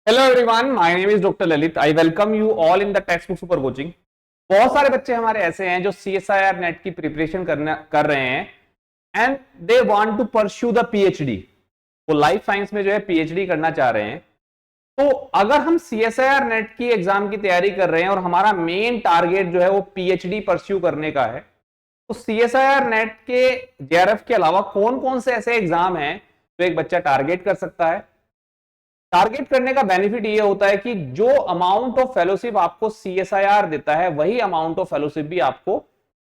Hello everyone, my name is doctor Lalit. I welcome you all in the text book super coaching. बहुत सारे बच्चे हमारे ऐसे हैं जो CSIR नेट की प्रिपरेशन कर रहे हैं and they want to pursue the PhD. वो लाइफ साइंस में जो है पीएचडी करना चाह रहे हैं। तो अगर हम CSIR नेट की एग्जाम की तैयारी कर रहे हैं और हमारा मेन टारगेट जो है वो पीएचडी परस्यू करने का है, तो CSIR नेट के JRF के अलावा कौन कौन से ऐसे एग्जाम हैं जो एक बच्चा टारगेट कर सकता है। टारगेट करने का बेनिफिट ये होता है कि जो अमाउंट ऑफ फेलोशिप आपको CSIR देता है वही अमाउंट ऑफ फेलोशिप भी आपको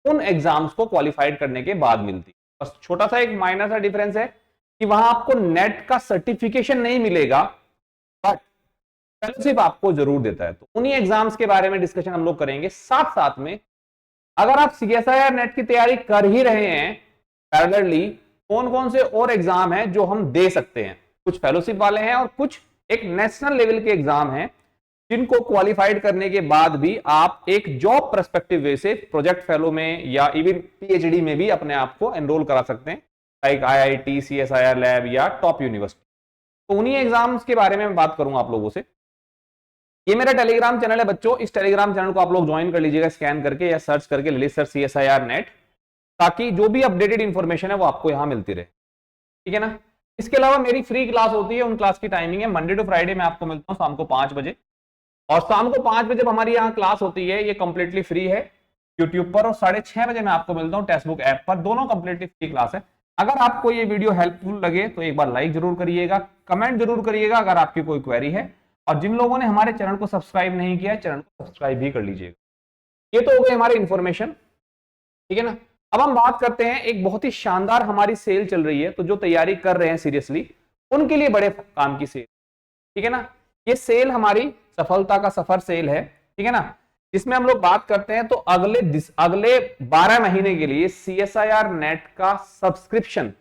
उन एग्जाम्स को क्वालिफाइड करने के बाद मिलती है। बस छोटा सा एक माइनर सा डिफरेंस है कि वहां आपको नेट का सर्टिफिकेशन नहीं मिलेगा, बट फेलोशिप आपको जरूर देता है। तो उन्हीं एग्जाम्स के बारे में डिस्कशन हम लोग करेंगे। साथ साथ में अगर आप CSIR नेट की तैयारी कर ही रहे हैं पैरेलली, कौन कौन से और एग्जाम हैं जो हम दे सकते हैं। कुछ फेलोशिप वाले हैं और कुछ एक नेशनल लेवल के एग्जाम हैं जिनको क्वालिफाइड करने के बाद भी आप एक जॉब पर्सपेक्टिव वे से प्रोजेक्ट फेलो में या इवन पीएचडी में भी अपने आप को एनरोल करा सकते हैं, लाइक IIT, CSIR लैब या टॉप यूनिवर्सिटी। तो उन्हीं एग्जाम्स के बारे में मैं बात करूंगा आप लोगों से। ये मेरा टेलीग्राम चैनल है बच्चों, इस टेलीग्राम चैनल को आप लोग ज्वाइन कर लीजिएगा स्कैन करके या सर्च करके ललित सर CSIR नेट, ताकि जो भी अपडेटेड इंफॉर्मेशन है वो आपको यहां मिलती रहे। ठीक है ना। इसके अलावा मेरी फ्री क्लास होती है, उन क्लास की टाइमिंग है मंडे टू फ्राइडे में आपको मिलता हूँ शाम को 5 बजे। और शाम को 5 बजे जब हमारी यहाँ क्लास होती है, ये कंप्लीटली फ्री है यूट्यूब पर, और 6:30 बजे मैं आपको मिलता हूँ टेक्स्ट बुक ऐप पर। दोनों कंप्लीटली फ्री क्लास है। अगर आपको ये वीडियो हेल्पफुल लगे तो एक बार लाइक जरूर करिएगा, कमेंट जरूर करिएगा अगर आपकी कोई क्वेरी है, और जिन लोगों ने हमारे चैनल को सब्सक्राइब नहीं किया है चैनल को सब्सक्राइब भी कर लीजिएगा। ये तो हो गई हमारी इंफॉर्मेशन। ठीक है ना। अब हम बात करते हैं, एक बहुत ही शानदार हमारी सेल चल रही है, तो जो तैयारी कर रहे हैं सीरियसली उनके लिए बड़े काम की सेल। ठीक है ना। ये सेल हमारी सफलता का सफर सेल है। ठीक है ना। जिसमें हम लोग बात करते हैं तो अगले 12 महीने के लिए CSIR नेट का सब्सक्रिप्शन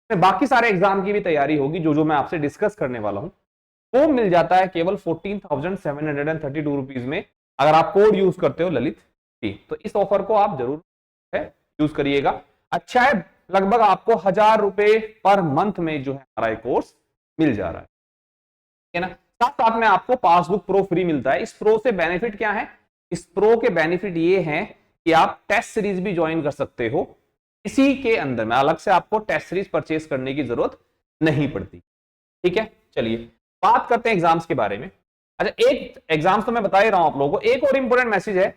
में बाकी सारे एग्जाम की भी तैयारी होगी, जो मैं आपसे डिस्कस करने वाला हूं, वो मिल जाता है केवल 14,732 रुपीज में, अगर आप कोड यूज करते हो ललित टी। तो इस ऑफर को आप जरूर यूज करिएगा। अच्छा है, लगभग आपको 1,000 रुपए पर मंथ में जो है हमारा एक कोर्स मिल जा रहा है ना। साथ साथ में आपको पासबुक प्रो फ्री मिलता है। इस प्रो से बेनिफिट क्या है? इस प्रो के बेनिफिट ये हैं कि आप टेस्ट सीरीज भी ज्वाइन कर सकते हो इसी के अंदर में, अलग से आपको टेस्ट सीरीज परचेज करने की जरूरत नहीं पड़ती। ठीक है, चलिए बात करते हैं एग्जाम्स के बारे में। अच्छा, एक एग्जाम्स तो मैं बता ही रहा हूं आप लोगों को। एक और इंपॉर्टेंट मैसेज है,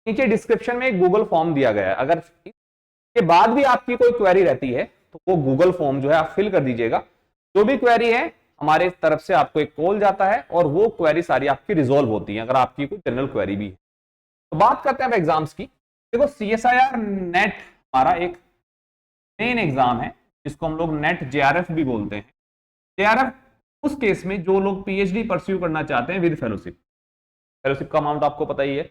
नीचे डिस्क्रिप्शन में एक गूगल फॉर्म दिया गया है। अगर के बाद भी आपकी कोई क्वेरी रहती है तो वो गूगल फॉर्म जो है आप फिल कर दीजिएगा। जो भी क्वेरी है हमारे तरफ से आपको एक कॉल जाता है और वो क्वेरी सारी आपकी रिजॉल्व होती है, अगर आपकी कोई जनरल क्वेरी भी है। तो बात करते हैं अब एग्जाम्स की। देखो, CSIR नेट हमारा एक मेन एग्जाम है जिसको हम लोग नेट JRF भी बोलते हैं। JRF उस केस में जो लोग पीएचडी परस्यू करना चाहते हैं विद फेलोशिप। फेलोशिप का अमाउंट आपको पता ही है,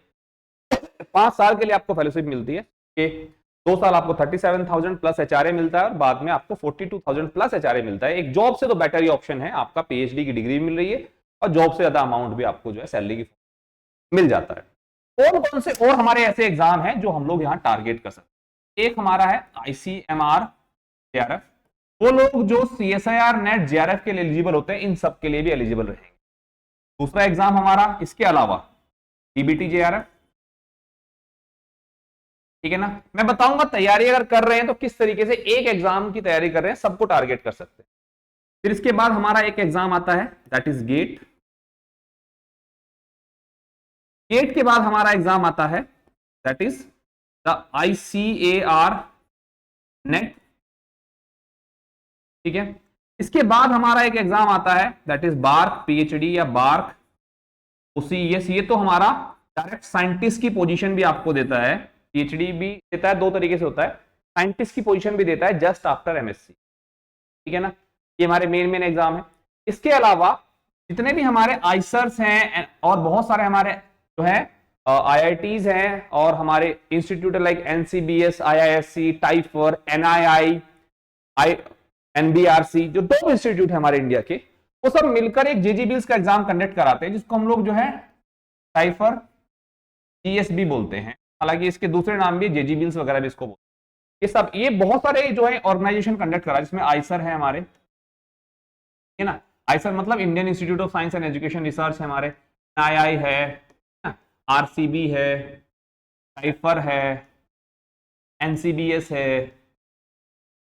5 साल के लिए आपको फेलोशिप मिलती है कि 2 साल आपको 37,000 प्लस HRA मिलता है और बाद में आपको 42,000 प्लस HRA मिलता है। एक जॉब से तो बेटर ही ऑप्शन है, आपका पीएचडी की डिग्री मिल रही है और जॉब से ज्यादा अमाउंट भी आपको जो है सैलरी की मिल जाता है। कौन कौन से और हमारे ऐसे एग्जाम हैं जो हम लोग यहाँ टारगेट कर सकते हैं? एक हमारा है ICMR JRF। वो लोग जो CSIR नेट JRF के लिए एलिजिबल होते हैं, इन सब के लिए भी एलिजिबल रहेंगे। दूसरा एग्जाम हमारा इसके अलावा DBT JRF। ठीक है ना। मैं बताऊंगा तैयारी अगर कर रहे हैं तो किस तरीके से एक एग्जाम की तैयारी कर रहे हैं, सबको टारगेट कर सकते हैं। फिर इसके बाद हमारा एक एग्जाम आता है दैट इज गेट। गेट के बाद हमारा एग्जाम आता है that is the ICAR net. ठीक है। इसके बाद हमारा एक एग्जाम आता है दैट इज बार्क PhD या बार्क OCES। ये तो हमारा डायरेक्ट साइंटिस्ट की पोजीशन भी आपको देता है, PhD भी देता है, 2 तरीके से होता है, साइंटिस्ट की पोजीशन भी देता है जस्ट आफ्टर MSc। ठीक है ना। ये हमारे मेन एग्जाम है। इसके अलावा जितने भी हमारे आइसर्स हैं और बहुत सारे हमारे जो है IITs हैं और हमारे institute like NCBS, IISc, टाइफर, NII, NBRC, जो टॉप इंस्टीट्यूट है हमारे इंडिया के, वो सब मिलकर एक JGBILS का एग्जाम कंडक्ट कराते हैं, जिसको हम लोग जो है टाइफर GSB बोलते हैं। हालांकि इसके दूसरे नाम भी JGBILS वगैरह भी इसको बोलते हैं। ये सब, ये बहुत सारे जो है ऑर्गेनाइजेशन कंडक्ट करा, जिसमें आइसर है हमारे, है ना, आईसर मतलब Indian institute of science and education research है हमारे, आई है, आरसीबी है, साइफर है, एनसीबीएस है,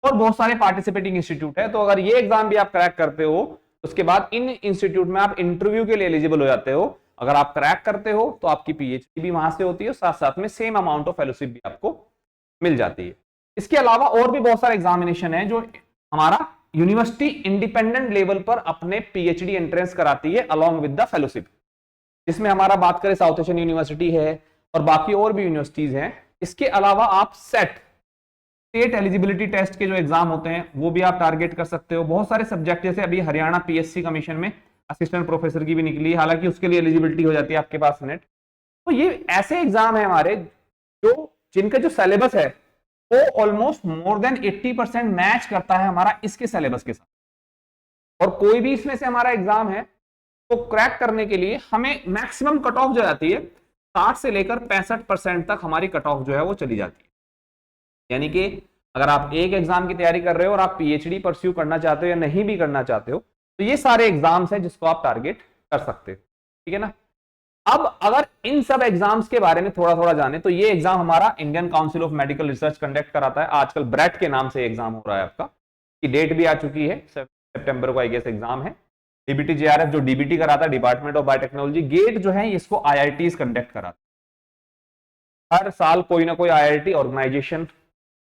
और बहुत सारे पार्टिसिपेटिंग इंस्टीट्यूट है। तो अगर ये एग्जाम भी आप क्रैक करते हो, उसके बाद इन इंस्टीट्यूट में आप इंटरव्यू के लिए एलिजिबल हो जाते हो। अगर आप क्रैक करते हो तो आपकी पीएचडी भी वहां से होती है, साथ साथ में सेम अमाउंट ऑफ फेलोशिप भी आपको मिल जाती है। इसके अलावा और भी बहुत सारे एग्जामिनेशन है जो हमारा यूनिवर्सिटी इंडिपेंडेंट लेवल पर अपने पीएचडी एंट्रेंस कराती है अलोंग विद द फेलोशिप, जिसमें हमारा बात करें साउथ एशियन यूनिवर्सिटी है और बाकी और भी यूनिवर्सिटीज हैं। इसके अलावा आप स्टेट एलिजिबिलिटी टेस्ट के जो एग्जाम होते हैं वो भी आप टारगेट कर सकते हो। बहुत सारे सब्जेक्ट, जैसे अभी हरियाणा पीएससी कमीशन में असिस्टेंट प्रोफेसर की भी निकली है, हालांकि उसके लिए एलिजिबिलिटी हो जाती है आपके पास नेट। तो ये ऐसे एग्जाम है हमारे जो जिनका जो सिलेबस है वो ऑलमोस्ट मोर देन 80% मैच करता है हमारा इसके सिलेबस के साथ। और कोई भी इसमें से हमारा एग्जाम है तो क्रैक करने के लिए हमें मैक्सिमम कट ऑफ जो जाती है 60 से लेकर 65% तक हमारी कट ऑफ जो है वो चली जाती है। यानी कि अगर आप एक एग्जाम की तैयारी कर रहे हो और आप पीएचडी परस्यू करना चाहते हो या नहीं भी करना चाहते हो, तो ये सारे एग्जाम्स हैं जिसको आप टारगेट कर सकते हो, ठीक है ना। अब अगर इन सब एग्जाम्स के बारे में थोड़ा थोड़ा जाने, तो ये एग्जाम हमारा Indian council of medical research conduct कराता है। आजकल ब्रेट के नाम से एग्जाम हो रहा है आपका, की डेट भी आ चुकी है, सितंबर को आई गेस एग्जाम है। डीबीटी जेआरएफ जो डीबीटी कराता है, डिपार्टमेंट ऑफ बायोटेक्नोलॉजी, गेट जो है इसको आईआईटीज कंडक्ट कराता है। हर साल कोई ना कोई आईआईटी ऑर्गेनाइजेशन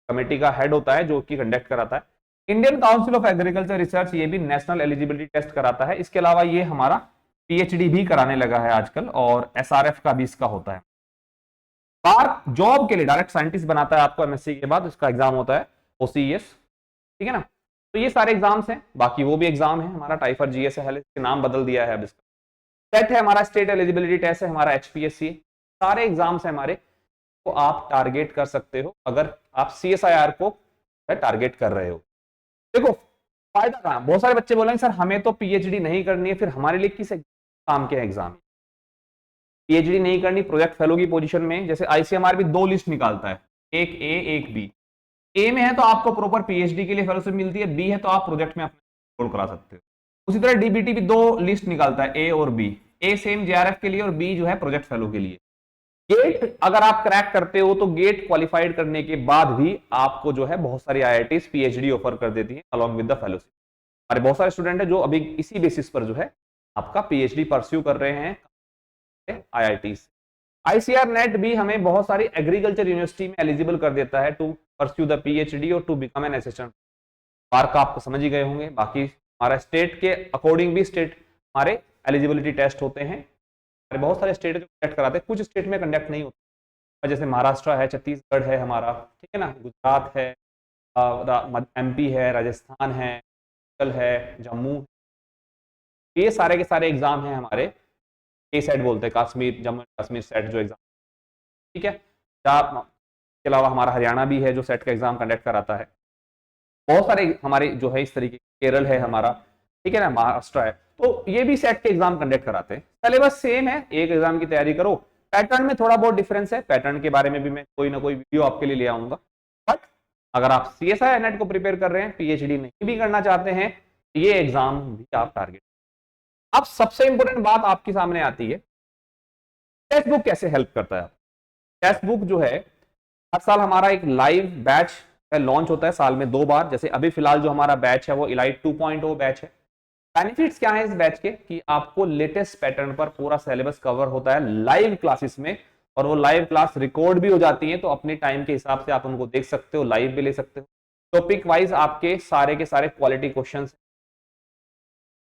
कमेटी का हेड होता है जो कि कंडक्ट कराता है। Indian council of agriculture research ये भी नेशनल एलिजिबिलिटी टेस्ट कराता है। इसके अलावा ये हमारा पीएचडी भी कराने लगा है आजकल, और एसआरएफ का भी इसका होता है। बार जॉब के लिए डायरेक्ट साइंटिस्ट बनाता है आपको एमएससी के बाद, इसका एग्जाम होता है ओसीएस, ठीक है ना। तो ये सारे एग्जाम्स हैं, बाकी वो भी एग्जाम है हमारा, टाइफर जीएस है, इसके नाम बदल दिया है अब इसका। सेट है हमारा, स्टेट एलिजिबिलिटी टेस्ट है हमारा, एचपीएससी, सारे एग्जाम्स है हमारे, तो आप टारगेट कर सकते हो अगर आप सीएसआईआर को टारगेट कर रहे हो। देखो फायदा कहां, बहुत सारे बच्चे बोलेंगे सर हमें तो पीएचडी नहीं करनी है, फिर हमारे लिए किस काम के एग्जाम, पीएचडी नहीं करनी, प्रोजेक्ट फेलो की पोजीशन में, जैसे आईसीएमआर भी 2 लिस्ट निकालता है, एक ए एक बी। ए में है तो आपको प्रॉपर पीएचडी के लिए फेलोशिप मिलती है, बी है तो आप प्रोजेक्ट में अपना रोल करा सकते हो। उसी तरह डीबीटी भी 2 लिस्ट निकालता है, ए और बी, ए सेम जेआरएफ के लिए और बी जो है प्रोजेक्ट फेलो के लिए। गेट अगर आप क्रैक करते हो तो गेट क्वालिफाइड करने के बाद भी आपको जो है बहुत सारी आईआईटीज पीएचडी ऑफर कर देती है अलॉन्ग विद द फेलोशिप। हमारे बहुत सारे स्टूडेंट हैं जो अभी इसी बेसिस पर जो है आपका पीएचडी परस्यू कर रहे हैं आईआईटीज। आईसीआर नेट भी हमें बहुत सारी एग्रीकल्चर यूनिवर्सिटी में एलिजिबल कर देता है टू परस्यू द पीएचडी और to become an assistant. Mark आपको समझ ही गए होंगे। बाकी हमारा स्टेट के अकॉर्डिंग भी स्टेट हमारे एलिजिबिलिटी टेस्ट होते हैं, बहुत सारे स्टेट जो कंडक्ट कराते हैं, कुछ स्टेट में कंडक्ट नहीं होता, जैसे महाराष्ट्र है, छत्तीसगढ़ है हमारा, ठीक है ना, गुजरात है, एमपी है, राजस्थान है, जम्मू, ये सारे के सारे एग्जाम हैं हमारे के सेट बोलते हैं, कश्मीर जम्मू कश्मीर सेट जो एग्जाम, ठीक है। इसके अलावा हमारा हरियाणा भी है जो सेट का एग्जाम कंडक्ट कराता है। बहुत सारे हमारे जो है इस तरीके, केरल है हमारा, ठीक है ना, महाराष्ट्र है, तो ये भी सेट के एग्जाम कंडक्ट कराते हैं। सिलेबस सेम है, एक एग्जाम की तैयारी करो, पैटर्न में थोड़ा बहुत डिफरेंस है, पैटर्न के बारे में भी मैं कोई ना कोई वीडियो आपके लिए ले आऊंगा। बट अगर आप सीएसआई नेट को प्रिपेयर कर रहे हैं, पीएचडी नहीं भी करना चाहते हैं, ये एग्जाम भी आप टारगेट। अब सबसे इंपॉर्टेंट बात आपके सामने आती है, टेक्स्ट बुक कैसे हेल्प करता है। टेक्स्ट बुक जो है हर साल हमारा एक लाइव बैच लॉन्च होता है साल में 2 बार, जैसे अभी फिलहाल जो हमारा बैच है वो इलाइट 2.0 बैच है। बेनिफिट्स क्या है इस बैच के कि आपको लेटेस्ट पैटर्न पर पूरा सिलेबस कवर होता है लाइव क्लासेस में, और वो लाइव क्लास रिकॉर्ड भी हो जाती है, तो अपने टाइम के हिसाब से आप उनको देख सकते हो, लाइव भी ले सकते हो। टॉपिक वाइज आपके सारे के सारे क्वालिटी क्वेश्चंस,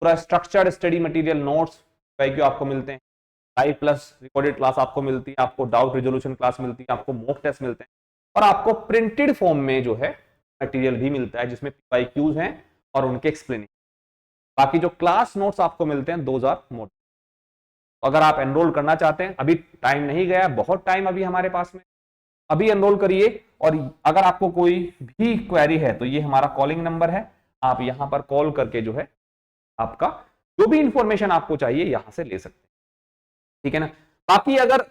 पूरा स्ट्रक्चर्ड स्टडी मटेरियल नोट्स क्यों आपको मिलते हैं, लाइव प्लस रिकॉर्डेड क्लास आपको मिलती है, आपको डाउट रिजोल्यूशन क्लास मिलती है, आपको मॉक टेस्ट मिलते हैं, और आपको प्रिंटेड फॉर्म में जो है मटेरियल भी मिलता है जिसमें PYQs हैं और उनके एक्सप्लेनेशन। बाकी जो क्लास नोट्स आपको मिलते हैं 2000 मोड। अगर आप एनरोल करना चाहते हैं, अभी टाइम नहीं गया, बहुत टाइम अभी हमारे पास में, अभी एनरोल करिए। और अगर आपको कोई भी क्वेरी है तो ये हमारा कॉलिंग नंबर है, आप यहां पर कॉल करके जो है आपका जो भी इंफॉर्मेशन आपको चाहिए यहां से ले सकते हैं, ठीक है ना। बाकी अगर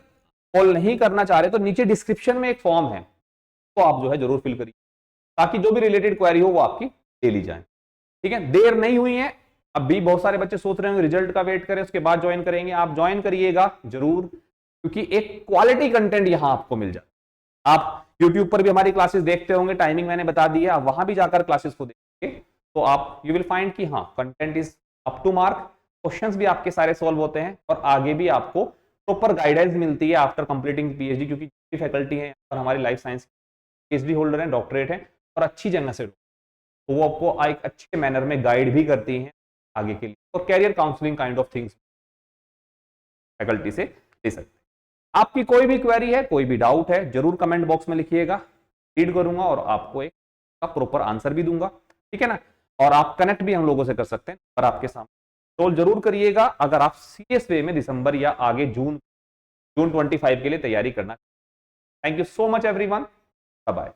कॉल नहीं करना चाह रहे तो नीचे डिस्क्रिप्शन में एक फॉर्म है, तो आप जो है जरूर फिल करिए, ताकि जो भी रिलेटेड क्वेरी हो वो आपकी ले ली जाए, ठीक है। देर नहीं हुई है, अभी बहुत सारे बच्चे सोच रहे होंगे रिजल्ट का वेट करें उसके बाद ज्वाइन करेंगे, आप ज्वाइन करिएगा जरूर, क्योंकि एक क्वालिटी कंटेंट यहां आपको मिल जाए। आप YouTube पर भी हमारी क्लासेस देखते होंगे, टाइमिंग मैंने बता दी है, आप वहां भी जाकर क्लासेस को देखेंगे तो आप यू विल फाइंड कि हाँ content is up to mark, questions भी आपके सारे सॉल्व होते हैं और आगे भी आपको प्रॉपर गाइडेंस मिलती है आफ्टर कंप्लीटिंग पीएचडी, क्योंकि फैकल्टी है और हमारी लाइफ साइंस पीएचडी होल्डर हैं, डॉक्टरेट है और अच्छी जगह से, तो वो आपको एक अच्छे मैनर में गाइड भी करती हैं आगे के लिए, और career counselling kind of things faculty से ले सकते हैं। आपकी कोई भी क्वेरी है, कोई भी डाउट है, जरूर कमेंट बॉक्स में लिखिएगा, रीड करूंगा और आपको एक प्रॉपर आंसर भी दूंगा, ठीक है ना। और आप कनेक्ट भी हम लोगों से कर सकते हैं और आपके सामने तो जरूर करिएगा अगर आप सीरियस वे में दिसंबर या आगे जून 25 के लिए तैयारी करना। Thank you so much everyone, bye bye.